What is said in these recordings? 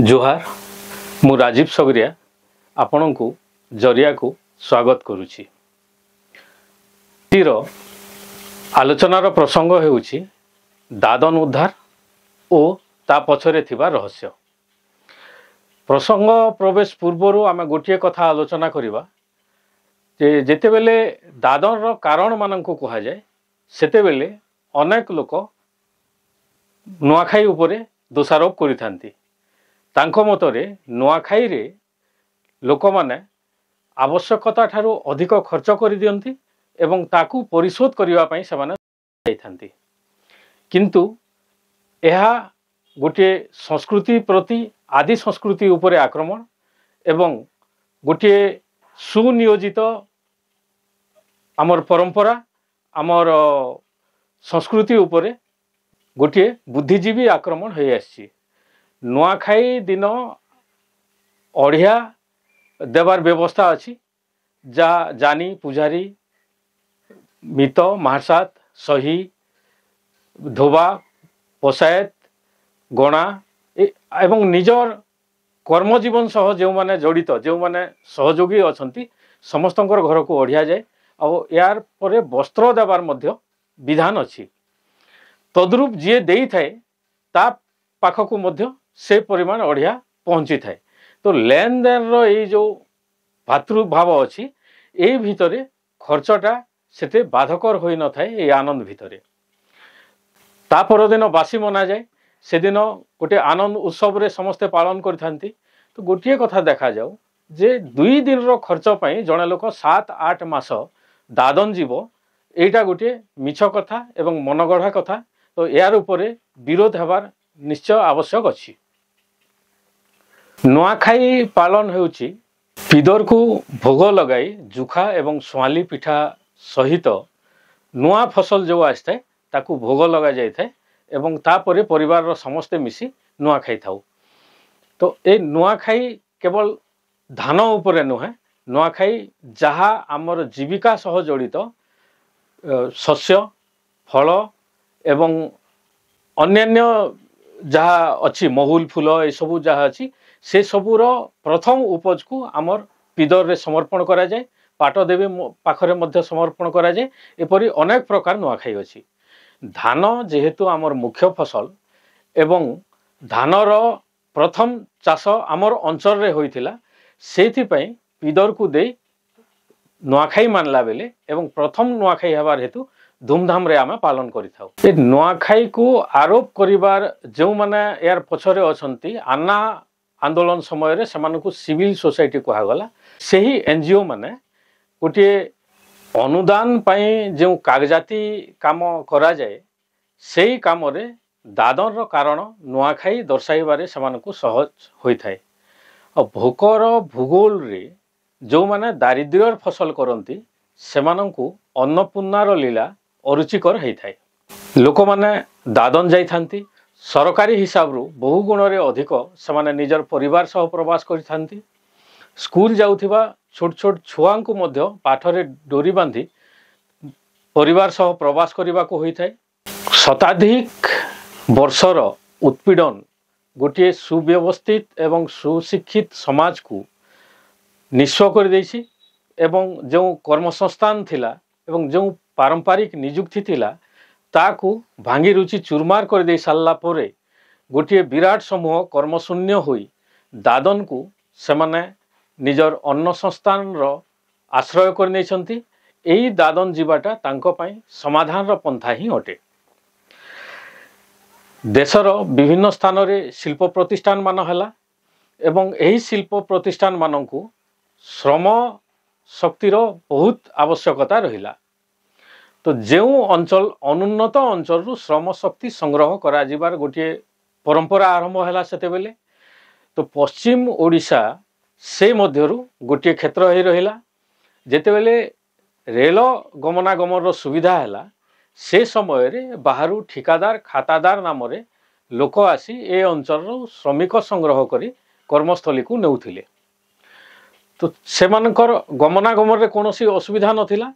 जोहार मु राजीव सगरिया आपण को जरिया को स्वागत करुछि। तीर आलोचनार प्रसंग हेउछि दादन उद्धार और ता पछरे थिबा रहस्य। प्रसंग प्रवेश पूर्वर आम गोटे कथा आलोचना करिबा जे जेतेबेले दादन रो कारण माननकु कहा जाय सेतेबेले अनेक लोक नुआखाई उपरे दोषारोप करिथांती। तांको मतरे नुआखाई रे लोक माने आवश्यकता ठारू अधिक खर्च कर दियंती एवं ताकू परिशोध करिवा पई समान जाइथांती। किंतु एहा गोटे संस्कृति प्रति आदि संस्कृति उपरे आक्रमण एवं गोटे सुनियोजित आमर परंपरा आमर संस्कृति उपरे गोटे बुद्धिजीवी आक्रमण हो आसी। नुआखाई दिन अढ़िया देवार व्यवस्था अच्छी जा जानी पुजारी मित महासात सही धोबा पशायत गणा एवं निजर कर्मजीवन सह जो माने जड़ित जो माने सहयोगी अछंती समस्तंकर घर को अढ़िया जाए और यार परे वस्त्र देवार मध्य विधान अच्छी। तद्रूप जी दे थाए ता पाखक मध्य से परिमाण अढ़िया पहुँची थाए। तो लेन देन रो जो भातृभाव अच्छी ये भितरे खर्चटा सेते बाधकर होई न थाए। ये आनंद भितरे ता परदिन बासी मना जाए से दिन गोटे आनंद उत्सव रे समस्ते पालन करथांती। तो गोटे कथा देखा जाऊ जे 2 दिन रो खर्च पई जणे लोक 7-8 मास दादन जीव एटा गोटे मिछ कथा एवं मनगढ़ा कथा। तो यार उपरे विरोध हेबार निश्चय आवश्यक अछि। नुआखाई पालन हेउछि पिदर को भोग लगाई जुखा एवं स्वाली पिठा सहित नुआ फसल जो आसता है ताकू भोग लगा जाए थाए एवं तापरे परिवार रो समस्ते मिसी नुआखाई थाउ। तो ए नुआखाई केवल धान उपरे नुहे नुआखाई जहा आमर जीविका सह जड़ित शस्य फल एवं अन्यान्य जहा अच्छी महूल फूल ये सबू जहा अच्छी से सबूर प्रथम उपज को आमर पिदर रे समर्पण करा जाए पाट देवी पाखरे मध्य समर्पण करा जाए। एपरी अनेक प्रकार नुआखाई अच्छी। धान जेहेतु आमर मुख्य फसल एवं धानर प्रथम चाष आमर अंचल रे होइथिला सेथि पई पिदर को दे नुआखाई मानला बेले एवं प्रथम नुआखाई हेबार हेतु धूमधाम रे आमे पालन करि थाउ। ए नुआखाई को आरोप करिवार जो माने यार पछरे अछंती आना आंदोलन समय रे समानकु सिविल सोसाइटी कहा गला। सेही एनजीओ माने गोटे अनुदान पई जो कागजाती काम करा जाए सेही काम रे दादन रो कारण नुआखाई दर्शाइबारे समानकु सहज होई थाए। और भोकर भूगोल रे जो माने दारिद्र्यर फसल करंती सेमानंकु अन्नपूर्णार लीला अरुचिकर होई थाए। लोक माने दादन जाई थांती सरकारी हिसाब रु बहु गुण रे अधिक समाने निजर परिवार सह प्रवास करि थांती। स्कूल जाउथिबा छोट छोट छुआं को मध्य पाठरे डोरी बांधी परिवार सह प्रवास करिबा को होई थाए। शताधिक वर्षर उत्पीड़न गोटे सुव्यवस्थित एवं सुशिक्षित समाज को निस्व कर देछि एवं जो कर्मसंस्थान थिला एवं जो पारंपरिक नियुक्ति थिला ताकू भांगी रुचि चुरमार कर दे सारला परे गोटे विराट समूह कर्मशून्य होई दादन को सेमाने निजर अन्न संस्थान रो आश्रय कर नेछंती। एई दादन जीवाटा तांको पई समाधान रो पंथा ही अटे। देशर विभिन्न स्थान रे शिल्प प्रतिष्ठान मान हला एवं एही शिल्प प्रतिष्ठान माननकु श्रम शक्तिर बहुत आवश्यकता रहिला। तो जो अंचल अनुन्नत अंचल रु श्रम शक्ति संग्रह करा जिबार गोटे परंपरा आरंभ हैला सेतेबेले। तो पश्चिम ओडिशा से मध्यरु गोटे क्षेत्र ही रहिला। जेतेबेले रेल गमनागमन रो सुविधा हैला से समय रे बाहरु ठिकादार खातादार नाम रे लोक आसी ए अंचल रो श्रमिक संग्रह करी कर्मस्थली को नेउथिले। तो सेमानकर गमनागमन रे कोनोसी असुविधा नथिला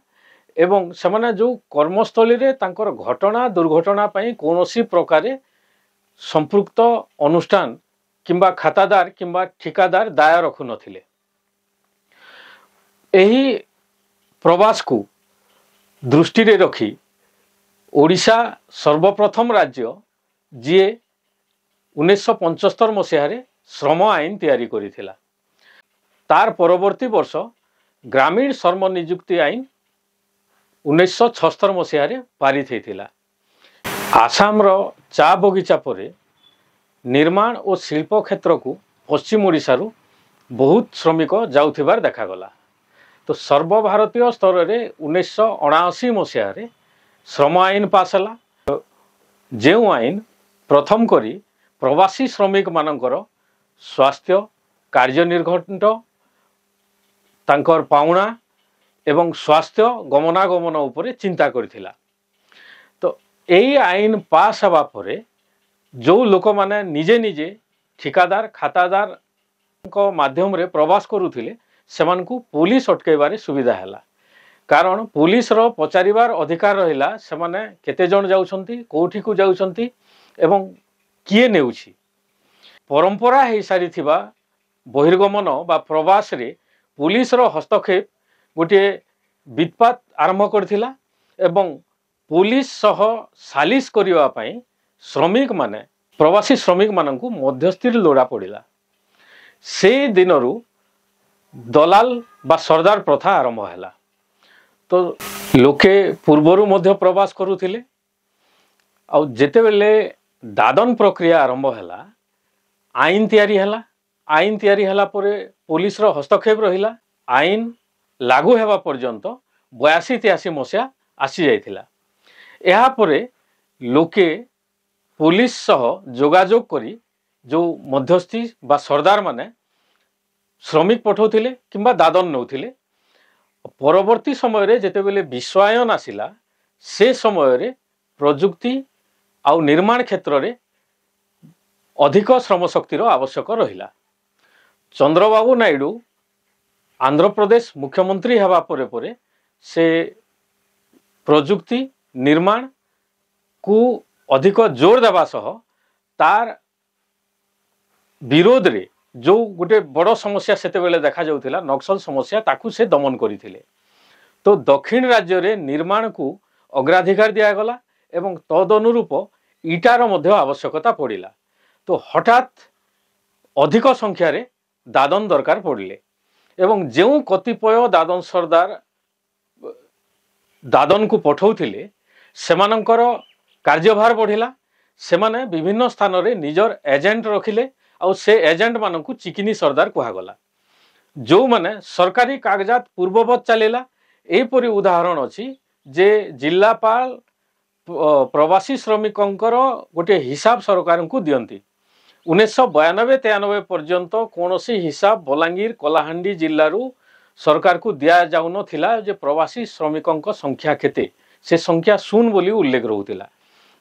एवं सेमाने जो कर्मस्थली रे तांकर घटना दुर्घटना पई कोनोसी प्रकारे संपृक्त अनुष्ठान किंबा खातादार किंबा ठिकादार दाय रखु नथिले। एही प्रवास को दृष्टि रे रखी ओडिशा सर्वप्रथम राज्य जीए 1975 मसीह श्रम आईन तैयारी करिथिला। तार परवर्ती वर्ष ग्रामीण श्रम नियुक्ति आईन 1976 मसीह पारित होता। आसाम रो चा बगीचा पर निर्माण और शिल्प क्षेत्र को पश्चिम ओडिशा रु बहुत श्रमिक जाउथिबार देखागला। तो सर्वभारतीय स्तर में 1979 मसीह श्रम आईन पास है, जो आईन प्रथम करी प्रवासी श्रमिक मानकर स्वास्थ्य कार्यनिर्घंट तांकर पाउना एवं स्वास्थ्य गमनागमन उपरे चिंता करथिला। तो यही आईन पास हवा परे जो लोक माने निजे निजे ठिकादार खातादार को माध्यम रे प्रवास करुथिले सेमानकु पुलिस अटकेबारे सुविधा हैला। कारण पुलिस रो पचारिबार अधिकार रहिला सेमाने केते जण जाउछंती कोठी को जाउछंती एवं किए नेउछि। परंपरा हे सारी थिबा बहिर्गमन बा प्रवास रे पुलिस रो हस्तक्षेप गोटे वित्पात आरंभ करथिला एवं पुलिस सह सालिस करिवा पई श्रमिक माने प्रवासी श्रमिक माननकु मध्यस्थी लोड़ा पड़िला। से दिनरु दलाल बा सरदार प्रथा आरंभ हैला। तो लोके पूर्वरु मध्य प्रवास करुथिले। आ जेते बेले दादन प्रक्रिया आरंभ हैला आईन तैयारी हैला। आईन तैयारी हैला परे पुलिस रो हस्तक्षेप रहिला। आईन लागू हेबा पर्यंत 82-83 मसीहा आसी जाइथिला। एहा परे लोके पुलिस सह जोगाजोग करी जो मध्यस्थी बा सरदार माने श्रमिक पठाउथिले किंबा दादन नउथिले। परवर्ती समय रे जेते बेले विश्वायन आसिला से समय रे प्रजुक्ति आउ निर्माण क्षेत्र रे अधिक श्रम शक्तिर आवश्यक रहिला। चंद्रबाबू नायडू आंध्र प्रदेश मुख्यमंत्री हेबा परे परे से प्रजुक्ति निर्माण को अधिक जोर देवा सह तार विरोध रे जो गोटे बड़ समस्या सेते बेले देखा जाउथिला नक्सल समस्या ताकू से दमन करिथिले। तो दक्षिण राज्य रे निर्माण को अग्राधिकार दिया गला एवं तद अनुरूप इटार मध्य आवश्यकता पड़िला। तो हठात अधिक संख्या रे दादन दरकार पड़िले एवं जो कतिपय दादन सरदार दादन को पठाउथिले सेमानंकर कार्यभार बढ़िला। सेमाने विभिन्न स्थान रे निजर एजेंट रखिले और से एजेंट मानकु चिकिनी सरदार कहागला। जो माने सरकारी कागजात पूर्ववत चलेला। एपरी उदाहरण अछि जे जिल्लापाल प्रवासी श्रमिकंकर गोटे हिसाब सरकार को दियंती। 1992-93 पर्यंत कौनसी हिसाब बलांगीर कलाहांडी जिल्लारू सरकार को दिया जाउ नथिला जे प्रवासी श्रमिकंक संख्या केते से संख्या शून्य बोली उल्लेख रहउतिला।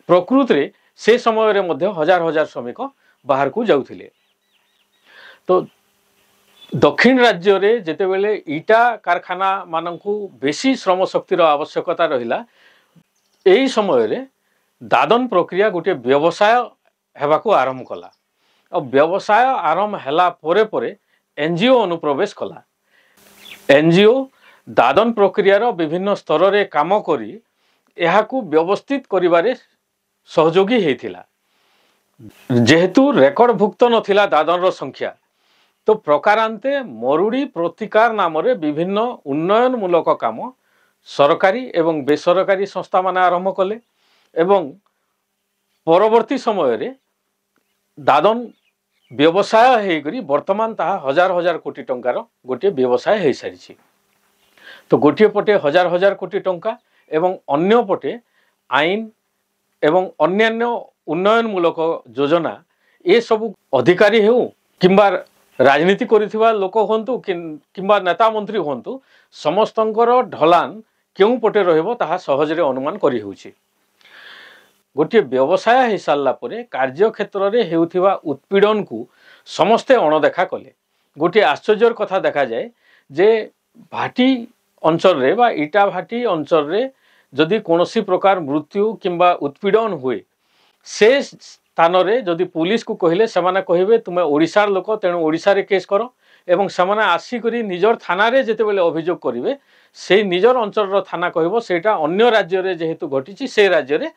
प्रकृत रे से समय रे मध्य हजार हजार श्रमिक बाहर को जाउथिले। तो दक्षिण राज्य रे जेते बेले इटा कारखाना मानकु बेसी श्रम शक्तिर आवश्यकता रहिला। एही समय रे दादन प्रक्रिया गोटे व्यवसाय हेबाकू आरंभ कला। और व्यवसाय आरंभ हैला परे परे एनजीओ अनुप्रवेश कला। एनजीओ दादन प्रक्रियार विभिन्न स्तर रे काम करी एहाकू व्यवस्थित करिबारे सहयोगी हेतिला। जेहेतु रेकर्डभुक्त नथिला दादन संख्या तो प्रकारांते मरुड़ी प्रतिकार नाम रे विभिन्न उन्नयनमूलक काम सरकारी एवं बेसरकारी संस्था माने आरंभ कले एवं परवर्ती समय रे दादन व्यवसाय हेकरी वर्तमान ताहा हजार हजार कोटी टंकार गोटे व्यवसाय हे सारिछि। तो गोटे पटे हजार हजार कोटी टंका एवं अन्य पटे आईन एवं अन्यान्य उन्नयनमूलक योजना ए सब अधिकारी हेउ किंबा राजनीति करिथिबा लोक होंतु किंबा नेता मंत्री होंतु समस्तंकर ढलान केउ पटे रहइबो ताहा सहजरे अनुमान करि हेउछि। गोटे व्यवसाय हो सारा पर कार्य क्षेत्र में हेउथिबा उत्पीड़न को समस्ते अणदेखा कले। गोटे आश्चर्यर कथा देखा जाए जे भाटी अंचल रे बा इटा भाटी अंचल रे जदि कोनोसी प्रकार मृत्यु किंबा उत्पीड़न हुए से ସ୍ଥାନରେ ଯଦି ପୁଲିସକୁ କହିଲେ ସେମାନେ କହିବେ ତୁମେ ଓଡ଼ିଶାର ଲୋକ ତେଣୁ ଓଡ଼ିଶାରେ କେସ୍ କର ଏବଂ ସେମାନେ ଆସିକରି ନିଜର ଥାନାରେ ଯେତେବେଳେ ଅଭିଯୋଗ କରିବେ ସେଇ ନିଜର ଅଞ୍ଚଳର ଥାନା କହିବ ସେଇଟା ଅନ୍ୟ ରାଜ୍ୟରେ ଯେହେତୁ ଘଟିଛି ସେ ରାଜ୍ୟରେ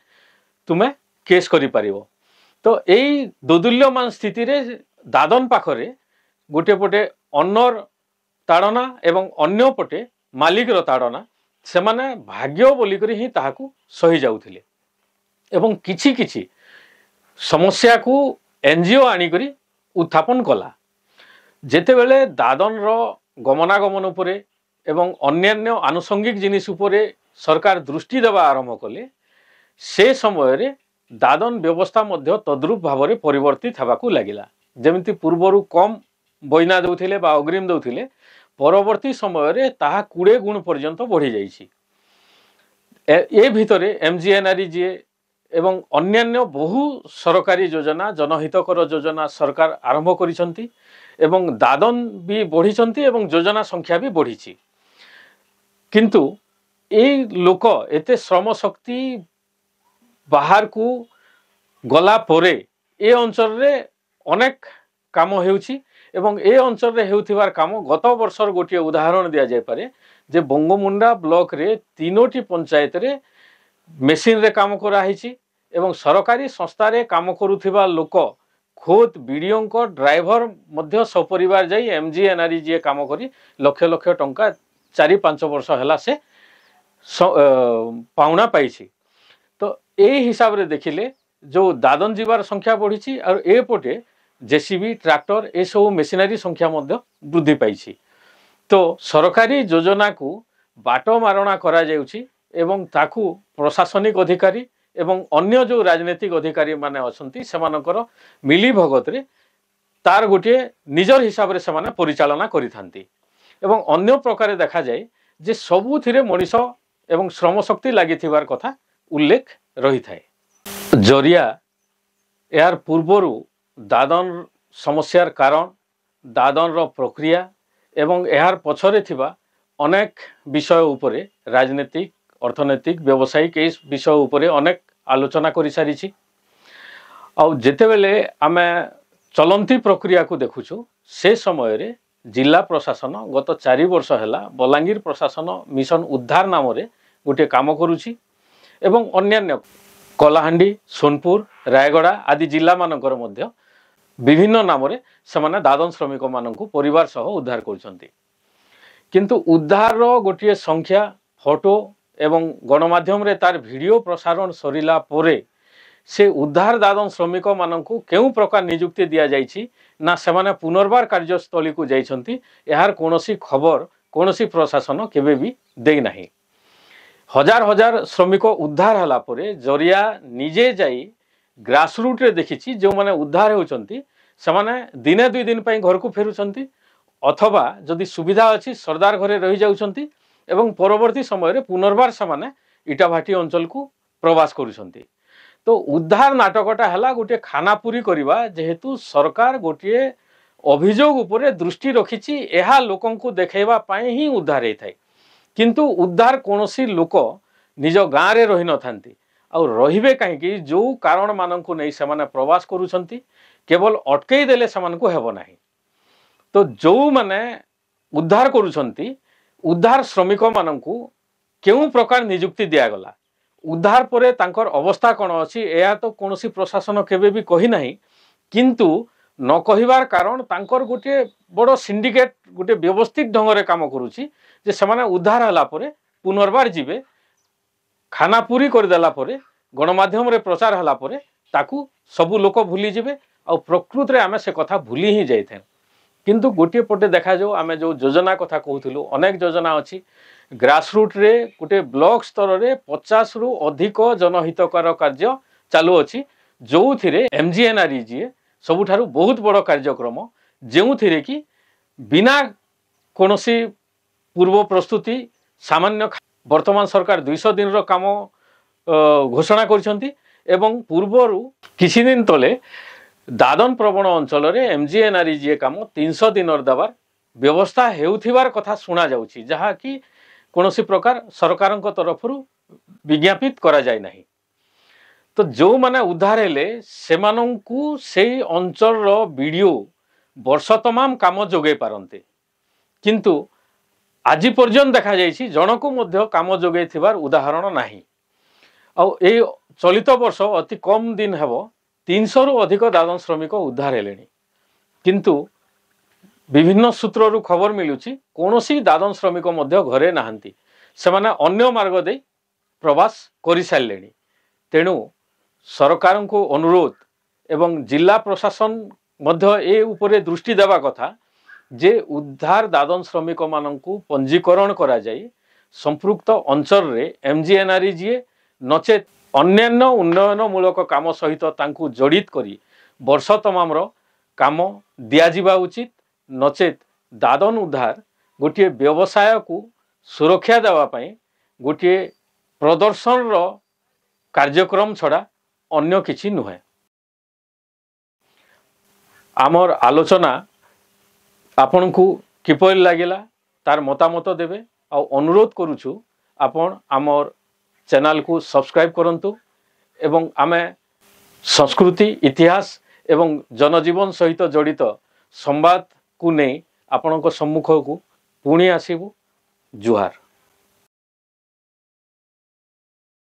ତୁମେ କେସ୍ କରିପାରିବ। ତ ଏଇ ଦୋଦୁଲ୍ୟମାନ ସ୍ଥିତିରେ ଦାଦନ ପାଖରେ ଗୋଟିଏ ପଟେ ଅନର ତାଡ଼ନା ଏବଂ ଅନ୍ୟ ପଟେ ମାଲିକର ତାଡ଼ନା ସେମାନେ ଭାଗ୍ୟ ବୋଲିକରି ହିଁ ତାହାକୁ ସହି ଯାଉଥିଲେ ଏବଂ କିଛି କିଛି ସମସ୍ୟାକୁ ଏନଜିଓ ଆଣିକରି ଉତ୍ଥାପନ କଲା। ଯେତେବେଳେ ଦାଦନର ଗମନାଗମନ ଉପରେ ଏବଂ ଅନ୍ୟାନ୍ୟ ଆନୁଷଙ୍ଗିକ ଜିନିଷ ଉପରେ ସରକାର ଦୃଷ୍ଟି ଦେବା ଆରମ୍ଭ କଲେ ସେ ସମୟରେ ଦାଦନ ବ୍ୟବସ୍ଥା ମଧ୍ୟ ତଦ୍ରୁପ ଭାବରେ ପରିବର୍ତ୍ତିତ ହେବାକୁ ଲାଗିଲା। ଯେମିତି ପୂର୍ବରୁ କମ୍ ବଇନା ଦେଉଥିଲେ ବା ଅଗ୍ରିମ ଦେଉଥିଲେ ପରବର୍ତ୍ତୀ ସମୟରେ ତାହା 20 ଗୁଣ ପର୍ଯ୍ୟନ୍ତ ବଢ଼ିଯାଇଛି। ଏ ଭିତରେ MGNREGA ଏବଂ ଅନ୍ୟାନ୍ୟ ବହୁ ସରକାରୀ ଯୋଜନା ଜନହିତକର ଯୋଜନା ସରକାର ଆରମ୍ଭ କରିଛନ୍ତି ଏବଂ ଦାଦନ ବି ବଢ଼ିଛନ୍ତି ଏବଂ ଯୋଜନା ସଂଖ୍ୟା ବି ବଢ଼ିଛି। କିନ୍ତୁ ଏଇ ଲୋକ ଏତେ ଶ୍ରମ ଶକ୍ତି ବାହାରକୁ ଗଲା ପରେ ଏ ଅଞ୍ଚଳରେ ଅନେକ କାମ ହେଉଛି ଏବଂ ଏ ଅଞ୍ଚଳରେ ହେଉଥିବାର କାମ ଗତ ବର୍ଷର ଗୋଟିଏ ଉଦାହରଣ ଦିଆଯାଇପାରେ ଯେ ବଙ୍ଗୋମୁଣ୍ଡା ବ୍ଲକରେ 3ଟି ପଞ୍ଚାୟତରେ ମେସିନରେ କାମ କରାହେଇଛି ଏବଂ ସରକାରୀ ସଂସ୍ଥାରେ କାମ କରୁଥିବା ଲୋକ ଖୋଦ ବିଡ଼ିଓଙ୍କ ଡ୍ରାଇଭର ମଧ୍ୟ ସପରିବାର ଯାଇ MGNREGA କାମ କରି ଲକ୍ଷ ଲକ୍ଷ ଟଙ୍କା 4-5 ବର୍ଷ ହେଲା ସେ ପାଉଣା ପାଇଛି। ତ এই হিসাବରେ ଦେଖିଲେ ଯେଉଁ ଦାଦନ ଯିବାର ସଂଖ୍ୟା ବଢ଼ିଛି ଆଉ ଏପଟେ JCB ଟ୍ରାକ୍ଟର ଏସବୁ ମେସିନାରୀ ସଂଖ୍ୟା ମଧ୍ୟ ବୃଦ୍ଧି ପାଇଛି। ତ ସରକାରୀ ଯୋଜନାକୁ ବାଟମାରଣା କରାଯାଉଛି ଏବଂ ତାକୁ ପ୍ରଶାସନିକ ଅଧିକାରୀ ଏବଂ ଅନ୍ୟ ଯେଉଁ ରାଜନୈତିକ ଅଧିକାରୀମାନେ ଅଛନ୍ତି ସେମାନଙ୍କର ମିଲିଭଗତରେ ତାର ଗୋଟିଏ ନିଜର ହିସାବରେ ସେମାନେ ପରିଚାଳନା କରିଥାନ୍ତି ଏବଂ ଅନ୍ୟ ପ୍ରକାରେ ଦେଖାଯାଏ ଯେ ସବୁଥିରେ ମଣିଷ ଏବଂ ଶ୍ରମଶକ୍ତି ଲାଗିଥିବାର କଥା ଉଲ୍ଲେଖ ରହିଥାଏ। ଜରିଆ ଏହାର ପୂର୍ବରୁ ଦାଦନ ସମସ୍ୟାର କାରଣ ଦାଦନର ପ୍ରକ୍ରିୟା ଏବଂ ଏହାର ପଛରେ ଥିବା ଅନେକ ବିଷୟ ଉପରେ ରାଜନୈତିକ ଅର୍ଥନୈତିକ ବ୍ୟବସାୟିକ ଏହି ବିଷୟ ଉପରେ ଅନେକ ଆଲୋଚନା କରିସାରିଛି। ଆଉ ଯେତେବେଳେ ଆମେ ଚଲନ୍ତି ପ୍ରକ୍ରିୟାକୁ ଦେଖୁଛୁ ସେ ସମୟରେ ଜିଲ୍ଲା ପ୍ରଶାସନ ଗତ 4 ବର୍ଷ ହେଲା ବଲାଙ୍ଗୀର ପ୍ରଶାସନ ମିଶନ ଉଦ୍ଧାର ନାମରେ ଗୋଟିଏ କାମ କରୁଛି ଏବଂ ଅନ୍ୟାନ୍ୟ କଳାହାଣ୍ଡି ସୋନପୁର ରାୟଗଡ଼ା ଆଦି ଜିଲ୍ଲାମାନଙ୍କର ମଧ୍ୟ ବିଭିନ୍ନ ନାମରେ ସେମାନେ ଦାଦନ ଶ୍ରମିକମାନଙ୍କୁ ପରିବାର ସହ ଉଦ୍ଧାର କରୁଛନ୍ତି। କିନ୍ତୁ ଉଦ୍ଧାରର ଗୋଟିଏ ସଂଖ୍ୟା ଫଟୋ ଏବଂ ଗଣମାଧ୍ୟମରେ ତାର ଭିଡ଼ିଓ ପ୍ରସାରଣ ସରିଲା ପରେ ସେ ଉଦ୍ଧାର ଦାଦନ ଶ୍ରମିକମାନଙ୍କୁ କେଉଁ ପ୍ରକାର ନିଯୁକ୍ତି ଦିଆଯାଇଛି ନା ସେମାନେ ପୁନର୍ବାର କାର୍ଯ୍ୟସ୍ଥଳୀକୁ ଯାଇଛନ୍ତି ଏହାର କୌଣସି ଖବର କୌଣସି ପ୍ରଶାସନ କେବେ ବି ଦେଇନାହିଁ। हजार हजार श्रमिक उद्धार हला परे जरिया निजे जाई ग्रासरूट्रे देखिछि जो माने उद्धार होउछंती समाने दिने 2 दिन पई घर को फेरुछंती अथवा जदि सुविधा अछि सरदार घरे रहि जाउछंती एवं परवर्ती समय रे पुनर्बार समाने इटाभाटी अंचल को प्रवास करूछंती। तो उद्धार नाटकटा हला गोटे खानापुरी करिवा जेहेतु सरकार गोटे अभियोग उपरे दृष्टि रखिछि एहा लोकन को देखाइबा पई ही उद्धार हेथाय किंतु उद्धार कोनोसी लोक निज गाँ रे रही न थांती और रहिबे कहीं जो कारण मानक नहीं से प्रवास करुछंती केवल अटकई देले सेमानकु हेबो नाही। तो जो माने उद्धार करुछंती उद्धार श्रमिक मानकु केउ प्रकार नियुक्ति दिया गला उद्धार परे तांकर अवस्था कौन अछि एया तो कोनोसी प्रशासन केबे भी कहि नाही किंतु न कहिबार कारण तांकर गोटे बड़ सिंडिकेट गोटे व्यवस्थित ढंग रे काम करूची जे समाने उद्धार हला परे पुनर्बार जीवे खानापुरी कर देला परे गणमाध्यम रे प्रचार हला परे ताकू सबु लोक भूली जीवे और प्रकृत रे आमे से कथा भूली ही जाइथे। किंतु गोटे पटे देखा जाओ आमे जो योजना कथा कहूथिलु अनेक योजना अछि ग्रासरूट रे गोटे ब्लॉक स्तर रे 50 रु अधिक जनहितकर कार्य चालू अछि जो थिरे MGNREGA सबुठारु बहुत बड़ कार्यक्रम जो थिरे कि बिना कोनोसी पूर्व प्रस्तुति सामान्य वर्तमान सरकार 200 दिन रो काम घोषणा करछंती एवं पूर्वरु किछि दिन तले दादन प्रवण अंचल रे MGNREGA काम 300 दिन देवार व्यवस्था हेउथिबार कथा सुना जाउछि जहा कि कोनोसी प्रकार सरकारक तरफरु विज्ञापित करा जाय नाही। तो जो माने उद्धार हेले सेमानंकु सेई अंचल वीडियो वर्ष तमाम काम जोगे पारंते किंतु आज पर्यंत देखा जाइछि जनकु मध्य काम जोगे थिबार उदाहरण नाही। आ ए चलित वर्ष अति कम दिन हेबो 300 रु अधिक दादन श्रमिक उद्धार हेलेनी किंतु विभिन्न सूत्ररु खबर मिलुछि कोनोसी दादन श्रमिक मध्य घरे नाहंती सेमाने अन्य मार्ग दे प्रवास करि सारलेनी। तेणु सरकार को अनुरोध एवं जिला प्रशासन मध्य ए उपरे दृष्टि देवा कथा जे उद्धार दादन श्रमिक मानंकु पंजीकरण करा जाई संपृक्त अंचल रे एमजीएनआरईजीए नचेत अन्यान्य उन्नयनमूलक काम सहित तांकु जड़ित करी वर्ष तमाम काम दिया जिबा उचित नचेत दादन उद्धार गोटे व्यवसाय को सुरक्षा देवा पई गोटे प्रदर्शन रो कार्यक्रम छड़ा अन्य किछि नुहे। आमर आलोचना आपण को किपरि लागिला तार मतामत देबे आ अनुरोध करूछु आपण आमर चैनल को सब्सक्राइब करंतु एवं आमे संस्कृति इतिहास एवं जनजीवन सहित जड़ित संवाद को नहीं आपणक सम्मुख को पुणी आसीबु। जुहार।